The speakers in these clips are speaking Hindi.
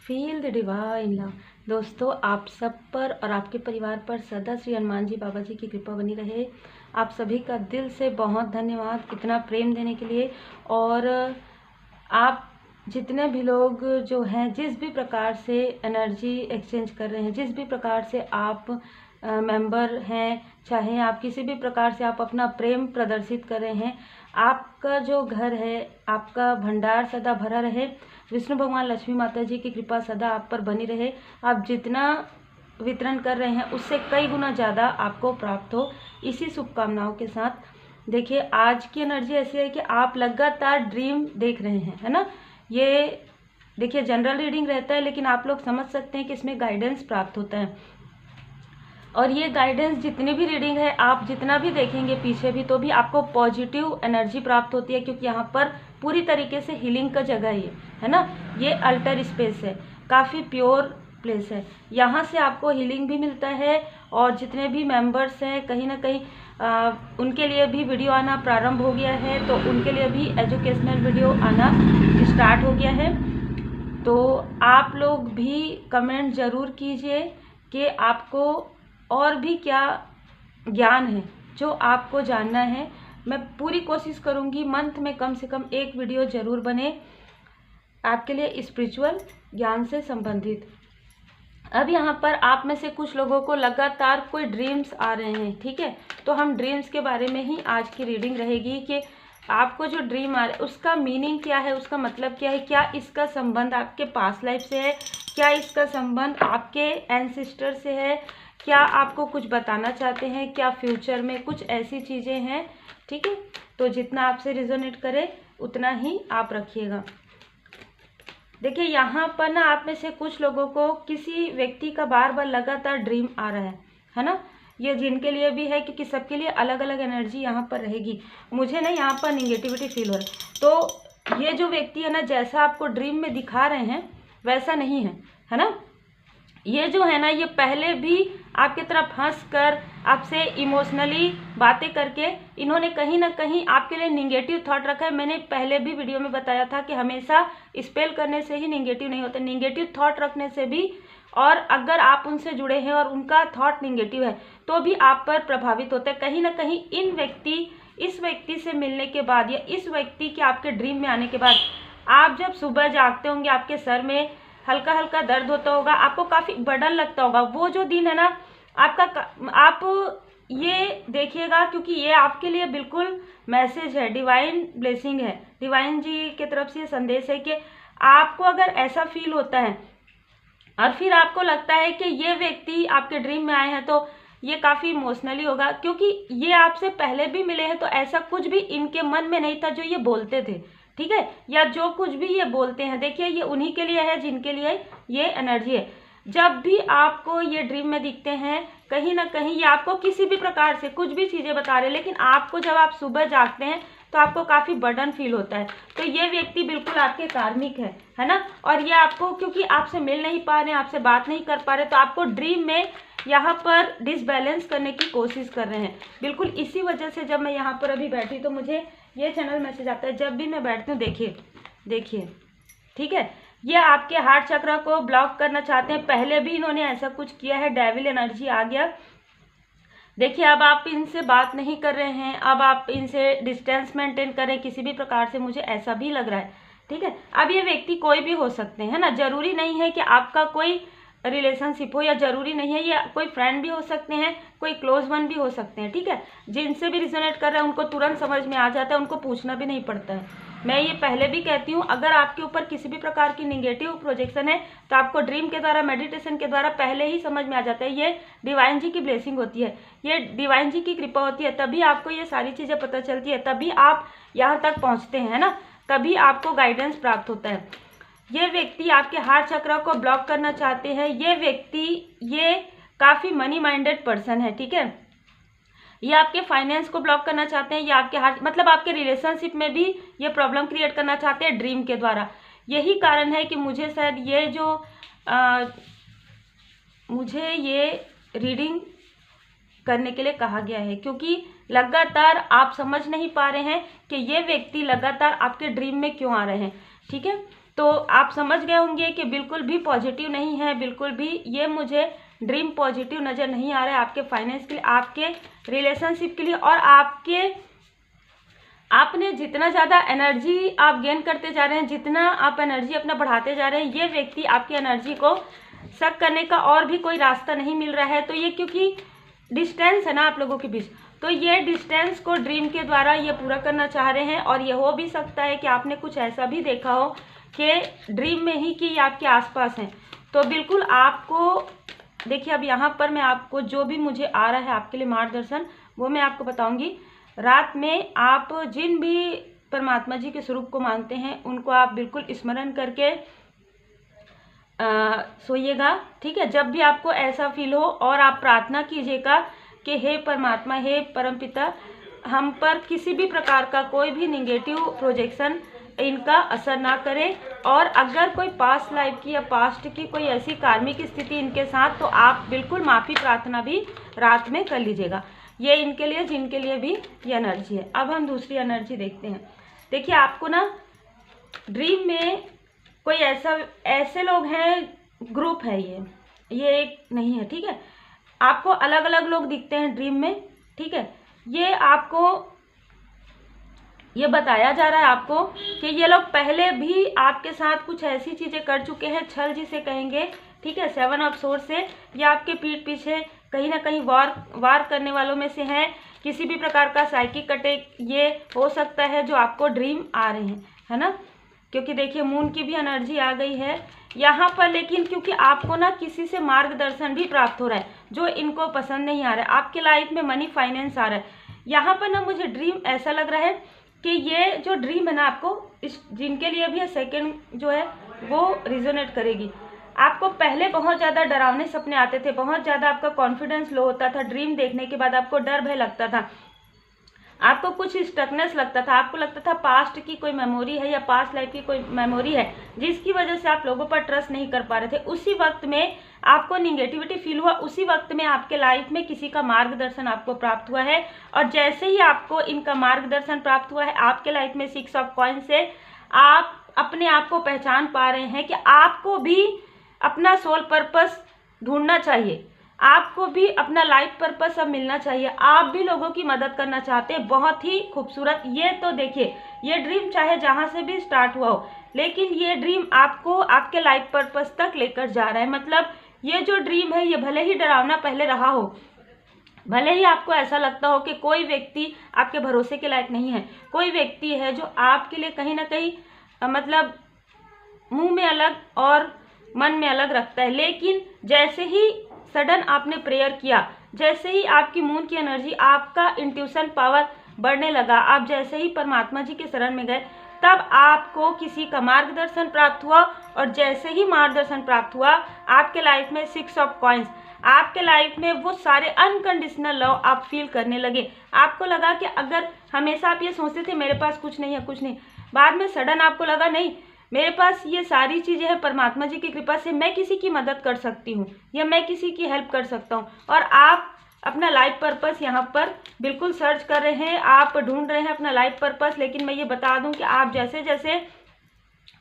Feel the divine love. दोस्तों, आप सब पर और आपके परिवार पर सदा श्री हनुमान जी बाबा जी की कृपा बनी रहे। आप सभी का दिल से बहुत धन्यवाद इतना प्रेम देने के लिए। और आप जितने भी लोग जो हैं, जिस भी प्रकार से एनर्जी एक्सचेंज कर रहे हैं, जिस भी प्रकार से आप मेंबर हैं, चाहे आप किसी भी प्रकार से आप अपना प्रेम प्रदर्शित कर रहे हैं, आपका जो घर है, आपका भंडार सदा भरा रहे। विष्णु भगवान, लक्ष्मी माता जी की कृपा सदा आप पर बनी रहे। आप जितना वितरण कर रहे हैं उससे कई गुना ज़्यादा आपको प्राप्त हो, इसी शुभकामनाओं के साथ। देखिए, आज की एनर्जी ऐसी है कि आप लगातार ड्रीम देख रहे हैं, है ना। ये देखिए जनरल रीडिंग रहता है, लेकिन आप लोग समझ सकते हैं कि इसमें गाइडेंस प्राप्त होता है। और ये गाइडेंस जितनी भी रीडिंग है, आप जितना भी देखेंगे पीछे भी, तो भी आपको पॉजिटिव एनर्जी प्राप्त होती है, क्योंकि यहाँ पर पूरी तरीके से हीलिंग का जगह है ना। ये अल्टर स्पेस है, काफ़ी प्योर प्लेस है। यहाँ से आपको हीलिंग भी मिलता है। और जितने भी मेंबर्स हैं, कहीं ना कहीं उनके लिए भी वीडियो आना प्रारंभ हो गया है, तो उनके लिए भी एजुकेशनल वीडियो आना स्टार्ट हो गया है। तो आप लोग भी कमेंट ज़रूर कीजिए कि आपको और भी क्या ज्ञान है जो आपको जानना है। मैं पूरी कोशिश करूंगी मंथ में कम से कम एक वीडियो जरूर बने आपके लिए स्पिरिचुअल ज्ञान से संबंधित। अब यहाँ पर आप में से कुछ लोगों को लगातार कोई ड्रीम्स आ रहे हैं, ठीक है। तो हम ड्रीम्स के बारे में ही आज की रीडिंग रहेगी कि आपको जो ड्रीम आ रहा है उसका मीनिंग क्या है, उसका मतलब क्या है, क्या इसका संबंध आपके पास्ट लाइफ से है, क्या इसका संबंध आपके एंसेस्टर से है, क्या आपको कुछ बताना चाहते हैं, क्या फ्यूचर में कुछ ऐसी चीज़ें हैं, ठीक है। तो जितना आपसे रिजोनेट करे उतना ही आप रखिएगा। देखिए, यहाँ पर ना आप में से कुछ लोगों को किसी व्यक्ति का बार बार लगातार ड्रीम आ रहा है ना। ये जिनके लिए भी है, क्योंकि सबके लिए अलग अलग एनर्जी यहाँ पर रहेगी। मुझे ना यहाँ पर निगेटिविटी फील हो रहा है। तो ये जो व्यक्ति है ना, जैसा आपको ड्रीम में दिखा रहे हैं वैसा नहीं है ना। ये जो है ना, ये पहले भी आपकी तरफ हंस कर, आपसे इमोशनली बातें करके, इन्होंने कहीं ना कहीं आपके लिए निगेटिव थॉट रखा है। मैंने पहले भी वीडियो में बताया था कि हमेशा स्पेल करने से ही निगेटिव नहीं होता, निगेटिव थॉट रखने से भी। और अगर आप उनसे जुड़े हैं और उनका थॉट निगेटिव है तो भी आप पर प्रभावित होता है। कहीं ना कहीं इस व्यक्ति से मिलने के बाद या इस व्यक्ति के आपके ड्रीम में आने के बाद, आप जब सुबह जागते होंगे, आपके सर में हल्का हल्का दर्द होता होगा, आपको काफ़ी बर्डन लगता होगा। वो जो दिन है ना आप ये देखिएगा, क्योंकि ये आपके लिए बिल्कुल मैसेज है, डिवाइन ब्लेसिंग है, डिवाइन जी की तरफ से संदेश है कि आपको अगर ऐसा फील होता है और फिर आपको लगता है कि ये व्यक्ति आपके ड्रीम में आए हैं, तो ये काफ़ी इमोशनली होगा, क्योंकि ये आपसे पहले भी मिले हैं। तो ऐसा कुछ भी इनके मन में नहीं था जो ये बोलते थे, ठीक है, या जो कुछ भी ये बोलते हैं। देखिए, ये उन्हीं के लिए है जिनके लिए ये एनर्जी है। जब भी आपको ये ड्रीम में दिखते हैं, कहीं ना कहीं ये आपको किसी भी प्रकार से कुछ भी चीज़ें बता रहे हैं, लेकिन आपको जब आप सुबह जागते हैं तो आपको काफ़ी बर्डन फील होता है। तो ये व्यक्ति बिल्कुल आपके कार्मिक है ना। और ये आपको, क्योंकि आपसे मिल नहीं पा रहे हैं, आपसे बात नहीं कर पा रहे, तो आपको ड्रीम में यहाँ पर डिसबैलेंस करने की कोशिश कर रहे हैं। बिल्कुल इसी वजह से जब मैं यहाँ पर अभी बैठी तो मुझे ये चैनल मैसेज आता है। जब भी मैं बैठती हूँ, देखिए, ठीक है, ये आपके हार्ट चक्र को ब्लॉक करना चाहते हैं। पहले भी इन्होंने ऐसा कुछ किया है, डेविल एनर्जी आ गया। देखिए, अब आप इनसे बात नहीं कर रहे हैं, अब आप इनसे डिस्टेंस मेंटेन करें किसी भी प्रकार से, मुझे ऐसा भी लग रहा है, ठीक है। अब ये व्यक्ति कोई भी हो सकते हैं ना, जरूरी नहीं है कि आपका कोई रिलेशनशिप हो, या जरूरी नहीं है, ये कोई फ्रेंड भी हो सकते हैं, कोई क्लोज वन भी हो सकते हैं, ठीक है। जिनसे भी रिजोनेट कर रहे हैं उनको तुरंत समझ में आ जाता है, उनको पूछना भी नहीं पड़ता है। मैं ये पहले भी कहती हूँ, अगर आपके ऊपर किसी भी प्रकार की निगेटिव प्रोजेक्शन है तो आपको ड्रीम के द्वारा, मेडिटेशन के द्वारा पहले ही समझ में आ जाता है। ये डिवाइन जी की ब्लेसिंग होती है, ये डिवाइन जी की कृपा होती है, तभी आपको ये सारी चीज़ें पता चलती है, तभी आप यहाँ तक पहुँचते हैं ना, तभी आपको गाइडेंस प्राप्त होता है। ये व्यक्ति आपके हार्ट चक्र को ब्लॉक करना चाहते हैं। ये व्यक्ति ये काफ़ी मनी माइंडेड पर्सन है, ठीक है। ये आपके फाइनेंस को ब्लॉक करना चाहते हैं, ये आपके हार्ट, मतलब आपके रिलेशनशिप में भी ये प्रॉब्लम क्रिएट करना चाहते हैं ड्रीम के द्वारा। यही कारण है कि मुझे शायद ये जो मुझे ये रीडिंग करने के लिए कहा गया है, क्योंकि लगातार आप समझ नहीं पा रहे हैं कि ये व्यक्ति लगातार आपके ड्रीम में क्यों आ रहे हैं, ठीक है। तो आप समझ गए होंगे कि बिल्कुल भी पॉजिटिव नहीं है, बिल्कुल भी ये मुझे ड्रीम पॉजिटिव नज़र नहीं आ रहा है आपके फाइनेंस के लिए, आपके रिलेशनशिप के लिए। और आपने जितना ज़्यादा एनर्जी आप गेन करते जा रहे हैं, जितना आप एनर्जी अपना बढ़ाते जा रहे हैं, ये व्यक्ति आपकी एनर्जी को सक करने का और भी कोई रास्ता नहीं मिल रहा है। तो ये क्योंकि डिस्टेंस है ना आप लोगों के बीच, तो ये डिस्टेंस को ड्रीम के द्वारा ये पूरा करना चाह रहे हैं। और ये हो भी सकता है कि आपने कुछ ऐसा भी देखा हो कि ड्रीम में ही कि ये आपके आसपास हैं। तो बिल्कुल आपको देखिए, अब यहाँ पर मैं आपको जो भी मुझे आ रहा है आपके लिए मार्गदर्शन, वो मैं आपको बताऊंगी। रात में आप जिन भी परमात्मा जी के स्वरूप को मानते हैं, उनको आप बिल्कुल स्मरण करके सोइएगा, ठीक है। जब भी आपको ऐसा फील हो, और आप प्रार्थना कीजिएगा कि हे परमात्मा, हे परमपिता, हम पर किसी भी प्रकार का कोई भी निगेटिव प्रोजेक्शन इनका असर ना करे। और अगर कोई पास्ट लाइफ की या पास्ट की कोई ऐसी कार्मिक स्थिति इनके साथ, तो आप बिल्कुल माफ़ी प्रार्थना भी रात में कर लीजिएगा। ये इनके लिए जिनके लिए भी ये एनर्जी है। अब हम दूसरी एनर्जी देखते हैं। देखिए, आपको ना ड्रीम में कोई ऐसे लोग हैं, ग्रुप है, ये एक नहीं है, ठीक है। आपको अलग अलग लोग दिखते हैं ड्रीम में, ठीक है। ये आपको ये बताया जा रहा है आपको कि ये लोग पहले भी आपके साथ कुछ ऐसी चीज़ें कर चुके हैं, छल जिसे कहेंगे, ठीक है। 7 ऑफ सोर्स से ये आपके पीठ पीछे कहीं ना कहीं वार करने वालों में से हैं। किसी भी प्रकार का साइकिक अटैक ये हो सकता है जो आपको ड्रीम आ रहे हैं, है ना। क्योंकि देखिए, मून की भी एनर्जी आ गई है यहाँ पर। लेकिन क्योंकि आपको ना किसी से मार्गदर्शन भी प्राप्त हो रहा है जो इनको पसंद नहीं आ रहा है, आपके लाइफ में मनी फाइनेंस आ रहा है। यहाँ पर ना मुझे ड्रीम ऐसा लग रहा है कि ये जो ड्रीम है ना, आपको जिनके लिए भी सेकंड जो है वो रिजोनेट करेगी। आपको पहले बहुत ज़्यादा डरावने सपने आते थे, बहुत ज़्यादा आपका कॉन्फिडेंस लो होता था, ड्रीम देखने के बाद आपको डर भय लगता था, आपको कुछ स्टकनेस लगता था, आपको लगता था पास्ट की कोई मेमोरी है या पास्ट लाइफ की कोई मेमोरी है जिसकी वजह से आप लोगों पर ट्रस्ट नहीं कर पा रहे थे। उसी वक्त में आपको निगेटिविटी फील हुआ, उसी वक्त में आपके लाइफ में किसी का मार्गदर्शन आपको प्राप्त हुआ है। और जैसे ही आपको इनका मार्गदर्शन प्राप्त हुआ है, आपके लाइफ में 6 ऑफ कॉइन से आप अपने आप को पहचान पा रहे हैं कि आपको भी अपना सोल पर्पस ढूंढना चाहिए, आपको भी अपना लाइफ पर्पस अब मिलना चाहिए, आप भी लोगों की मदद करना चाहते हैं। बहुत ही खूबसूरत। ये तो देखिए, ये ड्रीम चाहे जहाँ से भी स्टार्ट हुआ हो, लेकिन ये ड्रीम आपको आपके लाइफ पर्पस तक लेकर जा रहा है। मतलब ये जो ड्रीम है, ये भले ही डरावना पहले रहा हो, भले ही आपको ऐसा लगता हो कि कोई व्यक्ति आपके भरोसे के लायक नहीं है, कोई व्यक्ति है जो आपके लिए कहीं ना कहीं मतलब मुंह में अलग और मन में अलग रखता है, लेकिन जैसे ही सडन आपने प्रेयर किया, जैसे ही आपकी मून की एनर्जी, आपका इंट्यूशन पावर बढ़ने लगा, आप जैसे ही परमात्मा जी के शरण में गए, तब आपको किसी का मार्गदर्शन प्राप्त हुआ। और जैसे ही मार्गदर्शन प्राप्त हुआ, आपके लाइफ में 6 ऑफ कॉइन्स, आपके लाइफ में वो सारे अनकंडीशनल लव आप फील करने लगे। आपको लगा कि अगर हमेशा आप ये सोचते थे मेरे पास कुछ नहीं है, कुछ नहीं, बाद में सडन आपको लगा नहीं, मेरे पास ये सारी चीज़ें हैं, परमात्मा जी की कृपा से मैं किसी की मदद कर सकती हूँ या मैं किसी की हेल्प कर सकता हूँ। और आप अपना लाइफ पर्पस यहाँ पर बिल्कुल सर्च कर रहे हैं, आप ढूंढ रहे हैं अपना लाइफ पर्पस। लेकिन मैं ये बता दूँ कि आप जैसे जैसे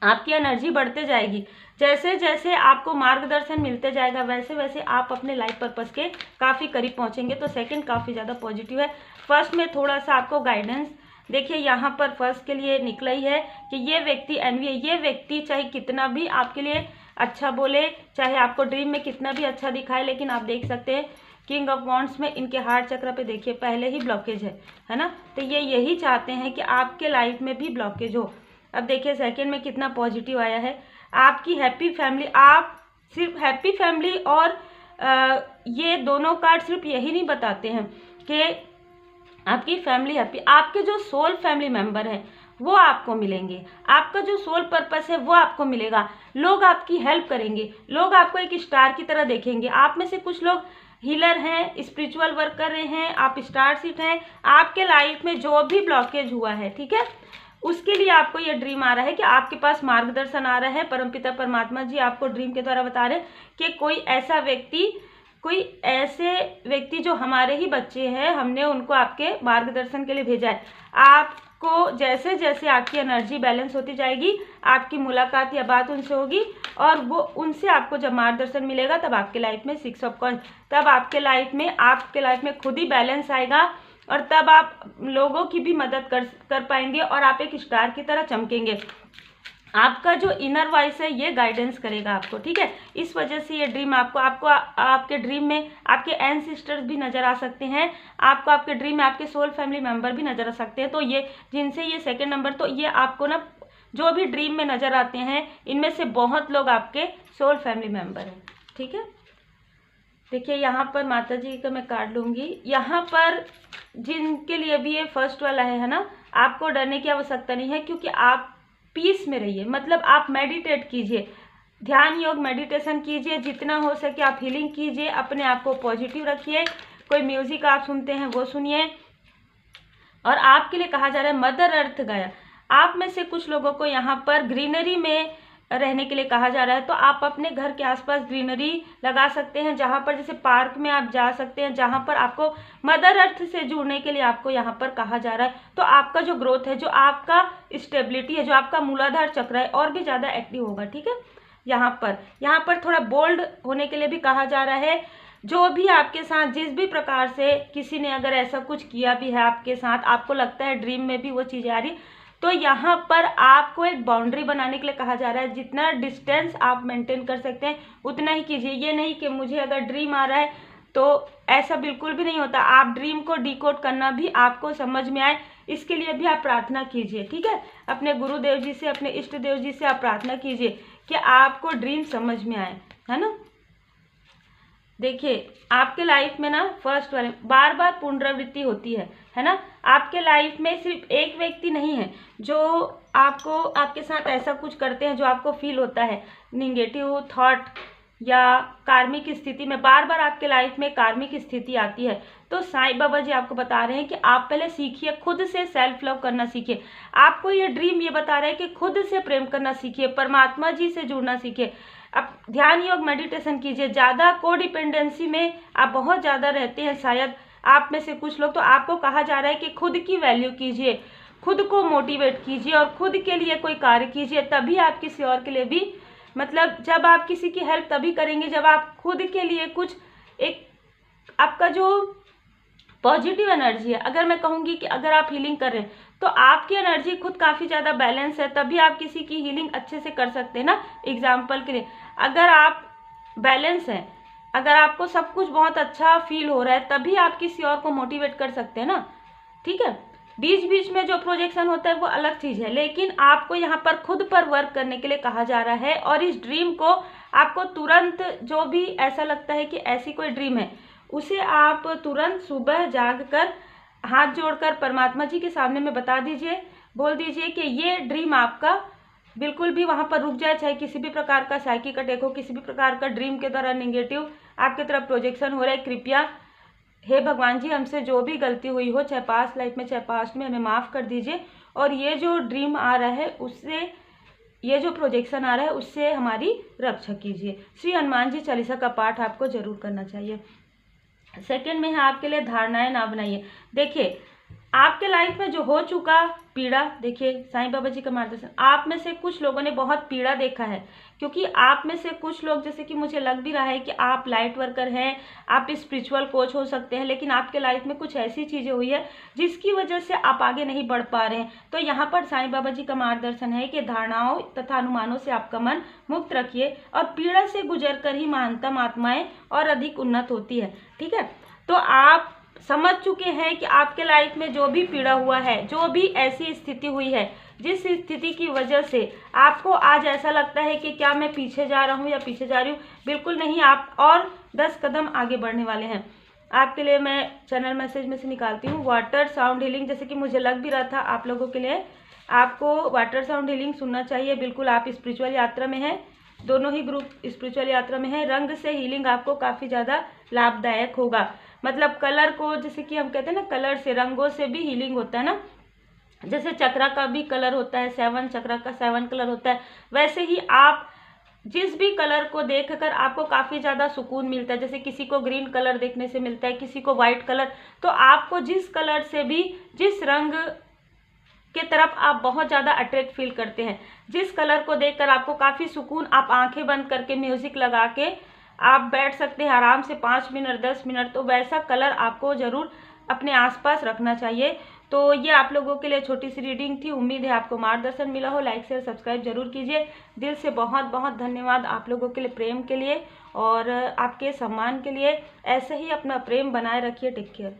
आपकी एनर्जी बढ़ते जाएगी, जैसे जैसे आपको मार्गदर्शन मिलते जाएगा, वैसे वैसे आप अपने लाइफ पर्पस के काफ़ी करीब पहुँचेंगे। तो सेकंड काफ़ी ज़्यादा पॉजिटिव है। फर्स्ट में थोड़ा सा आपको गाइडेंस, देखिए यहाँ पर फर्स्ट के लिए निकला ही है कि ये व्यक्ति एनवी है। ये व्यक्ति चाहे कितना भी आपके लिए अच्छा बोले, चाहे आपको ड्रीम में कितना भी अच्छा दिखाए, लेकिन आप देख सकते हैं किंग ऑफ वॉन्ड्स में इनके हार्ट चक्र पे देखिए पहले ही ब्लॉकेज है ना। तो ये यही चाहते हैं कि आपके लाइफ में भी ब्लॉकेज हो। अब देखिए सेकंड में कितना पॉजिटिव आया है, आपकी हैप्पी फैमिली। आप सिर्फ हैप्पी फैमिली और ये दोनों कार्ड सिर्फ यही नहीं बताते हैं कि आपकी फैमिली हैप्पी, आपके जो सोल फैमिली मेंबर है वो आपको मिलेंगे, आपका जो सोल पर्पस है वो आपको मिलेगा, लोग आपकी हेल्प करेंगे, लोग आपको एक स्टार की तरह देखेंगे। आप में से कुछ लोग हीलर हैं, स्पिरिचुअल वर्क कर रहे हैं, आप स्टार सीट हैं। आपके लाइफ में जो भी ब्लॉकेज हुआ है, ठीक है, उसके लिए आपको ये ड्रीम आ रहा है कि आपके पास मार्गदर्शन आ रहा है। परमपिता परमात्मा जी आपको ड्रीम के द्वारा बता रहे हैं कि कोई ऐसे व्यक्ति जो हमारे ही बच्चे हैं, हमने उनको आपके मार्गदर्शन के लिए भेजा है। आप आपको जैसे जैसे आपकी एनर्जी बैलेंस होती जाएगी, आपकी मुलाकात या बात उनसे होगी और वो उनसे आपको जब मार्गदर्शन मिलेगा तब आपके लाइफ में 6 ऑफ कॉइंस, तब आपके लाइफ में खुद ही बैलेंस आएगा और तब आप लोगों की भी मदद कर पाएंगे और आप एक स्टार की तरह चमकेंगे। आपका जो इनर वॉइस है ये गाइडेंस करेगा आपको, ठीक है। इस वजह से ये ड्रीम आपको आपके ड्रीम में आपके एंसेस्टर्स भी नज़र आ सकते हैं, आपको आपके ड्रीम में आपके सोल फैमिली मेम्बर भी नज़र आ सकते हैं। तो ये जिनसे ये सेकंड नंबर, तो ये आपको ना जो भी ड्रीम में नज़र आते हैं इनमें से बहुत लोग आपके सोल फैमिली मेम्बर हैं, ठीक है। देखिए यहाँ पर माता जी का मैं कार्ड लूँगी। यहाँ पर जिनके लिए भी ये फर्स्ट वाला है ना, आपको डरने की आवश्यकता नहीं है क्योंकि आप पीस में रहिए। मतलब आप मेडिटेट कीजिए, ध्यान योग मेडिटेशन कीजिए, जितना हो सके आप हीलिंग कीजिए, अपने आप को पॉजिटिव रखिए। कोई म्यूजिक आप सुनते हैं वो सुनिए। और आपके लिए कहा जा रहा है मदर अर्थ गाया। आप में से कुछ लोगों को यहाँ पर ग्रीनरी में रहने के लिए कहा जा रहा है, तो आप अपने घर के आसपास ग्रीनरी लगा सकते हैं, जहाँ पर जैसे पार्क में आप जा सकते हैं, जहाँ पर आपको मदर अर्थ से जुड़ने के लिए आपको यहाँ पर कहा जा रहा है। तो आपका जो ग्रोथ है, जो आपका स्टेबिलिटी है, जो आपका मूलाधार चक्र है और भी ज़्यादा एक्टिव होगा, ठीक है। यहाँ पर थोड़ा बोल्ड होने के लिए भी कहा जा रहा है। जो भी आपके साथ जिस भी प्रकार से किसी ने अगर ऐसा कुछ किया भी है आपके साथ, आपको लगता है ड्रीम में भी वो चीज़ आ रही, तो यहाँ पर आपको एक बाउंड्री बनाने के लिए कहा जा रहा है। जितना डिस्टेंस आप मेंटेन कर सकते हैं उतना ही कीजिए। ये नहीं कि मुझे अगर ड्रीम आ रहा है तो ऐसा बिल्कुल भी नहीं होता। आप ड्रीम को डिकोड करना भी आपको समझ में आए, इसके लिए भी आप प्रार्थना कीजिए, ठीक है। अपने गुरुदेव जी से, अपने इष्ट देव जी से आप प्रार्थना कीजिए कि आपको ड्रीम समझ में आए, है ना। देखिए आपके लाइफ में ना फर्स्ट वाले बार बार पुनरावृत्ति होती है ना। आपके लाइफ में सिर्फ एक व्यक्ति नहीं है जो आपके साथ ऐसा कुछ करते हैं जो आपको फील होता है निगेटिव थॉट या कार्मिक स्थिति में। बार बार आपके लाइफ में कार्मिक स्थिति आती है, तो साईं बाबा जी आपको बता रहे हैं कि आप पहले सीखिए, खुद से सेल्फ लव करना सीखिए। आपको ये ड्रीम ये बता रहा है कि खुद से प्रेम करना सीखिए, परमात्मा जी से जुड़ना सीखिए। आप ध्यान योग मेडिटेशन कीजिए। ज़्यादा कोडिपेंडेंसी में आप बहुत ज़्यादा रहते हैं शायद आप में से कुछ लोग, तो आपको कहा जा रहा है कि खुद की वैल्यू कीजिए, खुद को मोटिवेट कीजिए और खुद के लिए कोई कार्य कीजिए, तभी आप किसी और के लिए भी, मतलब जब आप किसी की हेल्प तभी करेंगे जब आप खुद के लिए कुछ एक आपका जो पॉजिटिव एनर्जी है। अगर मैं कहूँगी कि अगर आप हीलिंग कर रहे हैं तो आपकी एनर्जी खुद काफ़ी ज़्यादा बैलेंस है, तभी आप किसी की हीलिंग अच्छे से कर सकते हैं ना। एग्जाम्पल के लिए अगर आप बैलेंस हैं, अगर आपको सब कुछ बहुत अच्छा फील हो रहा है, तभी आप किसी और को मोटिवेट कर सकते हैं ना, ठीक है। बीच बीच में जो प्रोजेक्शन होता है वो अलग चीज़ है, लेकिन आपको यहाँ पर खुद पर वर्क करने के लिए कहा जा रहा है। और इस ड्रीम को आपको तुरंत, जो भी ऐसा लगता है कि ऐसी कोई ड्रीम है, उसे आप तुरंत सुबह जाग कर हाथ जोड़कर परमात्मा जी के सामने में बता दीजिए, बोल दीजिए कि ये ड्रीम आपका बिल्कुल भी वहाँ पर रुक जाए। चाहे किसी भी प्रकार का साइकिक अटैक हो, किसी भी प्रकार का ड्रीम के द्वारा नेगेटिव आपकी तरफ प्रोजेक्शन हो रहा है, कृपया हे भगवान जी हमसे जो भी गलती हुई हो, चाहे पास्ट लाइफ में चाहे पास्ट में, हमें माफ़ कर दीजिए। और ये जो ड्रीम आ रहा है उससे, ये जो प्रोजेक्शन आ रहा है उससे हमारी रक्षा कीजिए। श्री हनुमान जी चालीसा का पाठ आपको जरूर करना चाहिए। सेकंड में है आपके लिए धारणाएं ना बनाइए। देखिए आपके लाइफ में जो हो चुका पीड़ा, देखिए साईं बाबा जी का मार्गदर्शन, आप में से कुछ लोगों ने बहुत पीड़ा देखा है, क्योंकि आप में से कुछ लोग, जैसे कि मुझे लग भी रहा है कि आप लाइट वर्कर हैं, आप स्पिरिचुअल कोच हो सकते हैं, लेकिन आपके लाइफ में कुछ ऐसी चीज़ें हुई है जिसकी वजह से आप आगे नहीं बढ़ पा रहे हैं। तो यहाँ पर साईं बाबा जी का मार्गदर्शन है कि धारणाओं तथा अनुमानों से आपका मन मुक्त रखिए और पीड़ा से गुजर कर ही महानतम आत्माएं और अधिक उन्नत होती है, ठीक है। तो आप समझ चुके हैं कि आपके लाइफ में जो भी पीड़ा हुआ है, जो भी ऐसी स्थिति हुई है, जिस स्थिति की वजह से आपको आज ऐसा लगता है कि क्या मैं पीछे जा रहा हूँ या पीछे जा रही हूँ, बिल्कुल नहीं, आप और 10 कदम आगे बढ़ने वाले हैं। आपके लिए मैं चैनल मैसेज में से निकालती हूँ वाटर साउंड हीलिंग। जैसे कि मुझे लग भी रहा था आप लोगों के लिए आपको वाटर साउंड हीलिंग सुनना चाहिए। बिल्कुल आप स्पिरिचुअल यात्रा में हैं, दोनों ही ग्रुप स्पिरिचुअल यात्रा में है। रंग से हीलिंग आपको काफ़ी ज़्यादा लाभदायक होगा। मतलब कलर को, जैसे कि हम कहते हैं ना, कलर से, रंगों से भी हीलिंग होता है ना। जैसे चक्रा का भी कलर होता है, 7 चक्रा का 7 कलर होता है, वैसे ही आप जिस भी कलर को देखकर आपको काफ़ी ज़्यादा सुकून मिलता है। जैसे किसी को ग्रीन कलर देखने से मिलता है, किसी को वाइट कलर, तो आपको जिस कलर से भी, जिस रंग के तरफ आप बहुत ज़्यादा अट्रैक्ट फील करते हैं। जिस कलर को देखकर आपको काफ़ी सुकून, आप आंखें बंद करके म्यूज़िक लगा के आप बैठ सकते हैं आराम से 5 मिनट 10 मिनट, तो वैसा कलर आपको ज़रूर अपने आसपास रखना चाहिए। तो ये आप लोगों के लिए छोटी सी रीडिंग थी। उम्मीद है आपको मार्गदर्शन मिला हो। लाइक शेयर सब्सक्राइब जरूर कीजिए। दिल से बहुत बहुत धन्यवाद आप लोगों के लिए, प्रेम के लिए और आपके सम्मान के लिए। ऐसे ही अपना प्रेम बनाए रखिए। Take care.